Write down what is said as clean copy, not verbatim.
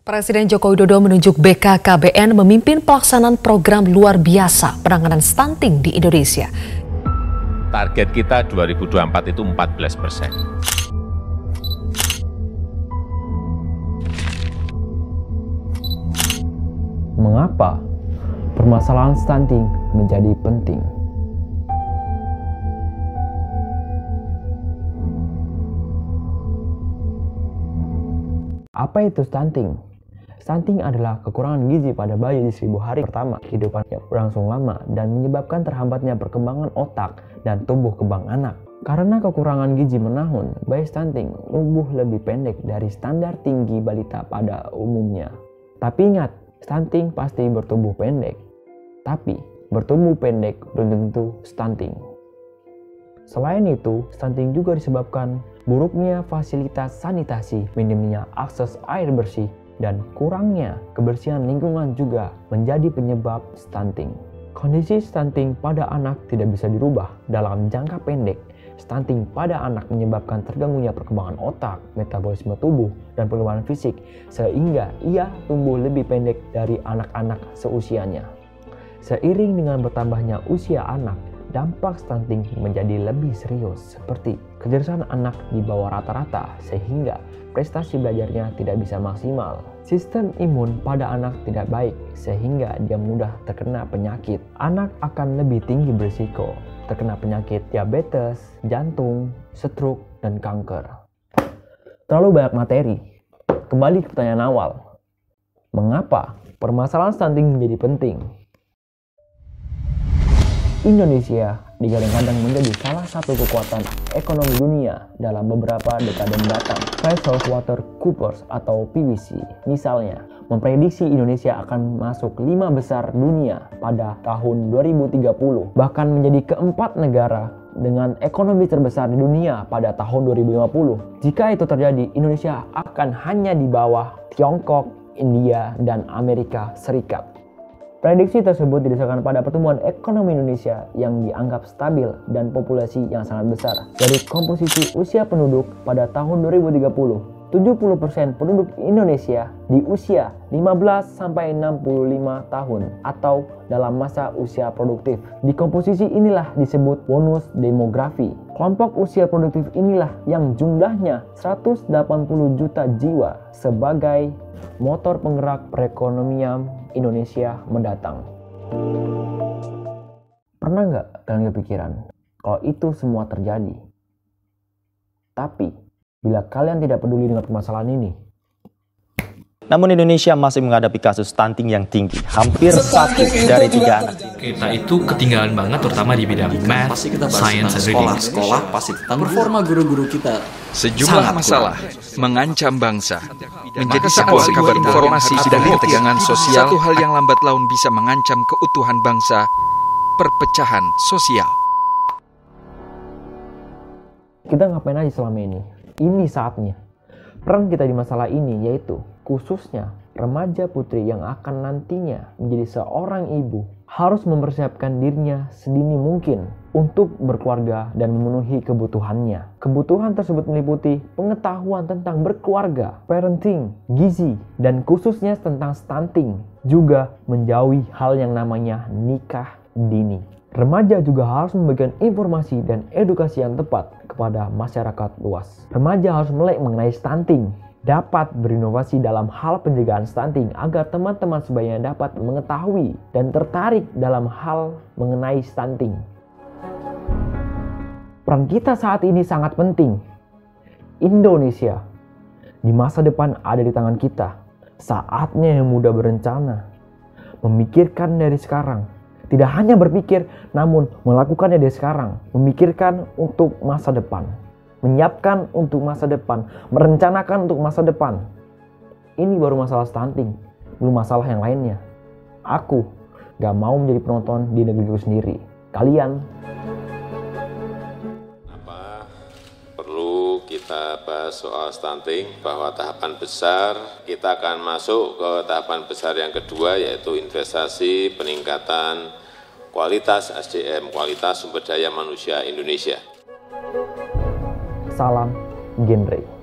Presiden Joko Widodo menunjuk BKKBN memimpin pelaksanaan program luar biasa penanganan stunting di Indonesia. Target kita 2024 itu 14%. Mengapa permasalahan stunting menjadi penting? Apa itu stunting? Stunting adalah kekurangan gizi pada bayi di 1000 hari pertama kehidupannya berlangsung lama dan menyebabkan terhambatnya perkembangan otak dan tumbuh kembang anak. Karena kekurangan gizi menahun, bayi stunting tumbuh lebih pendek dari standar tinggi balita pada umumnya. Tapi ingat, stunting pasti bertumbuh pendek. Tapi bertumbuh pendek belum tentu stunting. Selain itu, stunting juga disebabkan buruknya fasilitas sanitasi, minimnya akses air bersih, dan kurangnya kebersihan lingkungan juga menjadi penyebab stunting. Kondisi stunting pada anak tidak bisa dirubah dalam jangka pendek. Stunting pada anak menyebabkan terganggunya perkembangan otak, metabolisme tubuh, dan perkembangan fisik, sehingga ia tumbuh lebih pendek dari anak-anak seusianya. Seiring dengan bertambahnya usia anak, dampak stunting menjadi lebih serius, seperti kecerdasan anak di bawah rata-rata sehingga prestasi belajarnya tidak bisa maksimal. Sistem imun pada anak tidak baik sehingga dia mudah terkena penyakit. Anak akan lebih tinggi berisiko terkena penyakit diabetes, jantung, stroke, dan kanker. Terlalu banyak materi. Kembali ke pertanyaan awal. Mengapa permasalahan stunting menjadi penting? Indonesia digadang-gadang menjadi salah satu kekuatan ekonomi dunia dalam beberapa dekade mendatang. PricewaterhouseCoopers atau PwC misalnya memprediksi Indonesia akan masuk 5 besar dunia pada tahun 2030, bahkan menjadi keempat negara dengan ekonomi terbesar di dunia pada tahun 2050. Jika itu terjadi, Indonesia akan hanya di bawah Tiongkok, India, dan Amerika Serikat. Prediksi tersebut didasarkan pada pertumbuhan ekonomi Indonesia yang dianggap stabil dan populasi yang sangat besar. Dari komposisi usia penduduk pada tahun 2030, 70% penduduk Indonesia di usia 15-65 tahun atau dalam masa usia produktif. Di komposisi inilah disebut bonus demografi. Kelompok usia produktif inilah yang jumlahnya 180 juta jiwa sebagai motor penggerak perekonomian Indonesia mendatang. Pernah nggak kalian kepikiran kalau itu semua terjadi? Tapi, bila kalian tidak peduli dengan permasalahan ini, namun Indonesia masih menghadapi kasus stunting yang tinggi. Hampir 1 dari 3 anak. Kita itu ketinggalan banget terutama di bidang math, science, dan reading. Sekolah pasti performa guru-guru kita. Sejumlah masalah mengancam bangsa. Menjadi sebuah kabar informasi dari ketegangan sosial, satu hal yang lambat laun bisa mengancam keutuhan bangsa, perpecahan sosial. kita ngapain aja selama ini? Ini saatnya. Peran kita di masalah ini yaitu khususnya remaja putri yang akan nantinya menjadi seorang ibu harus mempersiapkan dirinya sedini mungkin untuk berkeluarga dan memenuhi kebutuhannya. Kebutuhan tersebut meliputi pengetahuan tentang berkeluarga, parenting, gizi, dan khususnya tentang stunting. Juga menjauhi hal yang namanya nikah dini. Remaja juga harus memberikan informasi dan edukasi yang tepat kepada masyarakat luas. Remaja harus melek mengenai stunting, dapat berinovasi dalam hal pencegahan stunting agar teman-teman sebayanya dapat mengetahui dan tertarik dalam hal mengenai stunting. Peran kita saat ini sangat penting. Indonesia di masa depan ada di tangan kita. Saatnya yang muda berencana, memikirkan dari sekarang. Tidak hanya berpikir, namun melakukannya dari sekarang. Memikirkan untuk masa depan. Menyiapkan untuk masa depan. Merencanakan untuk masa depan. Ini baru masalah stunting. Belum masalah yang lainnya. Aku gak mau menjadi penonton di negeriku sendiri. Kalian? Kenapa perlu kita bahas soal stunting? Bahwa tahapan besar, kita akan masuk ke tahapan besar yang kedua, yaitu investasi peningkatan kualitas SDM, kualitas sumber daya manusia Indonesia. Salam genre.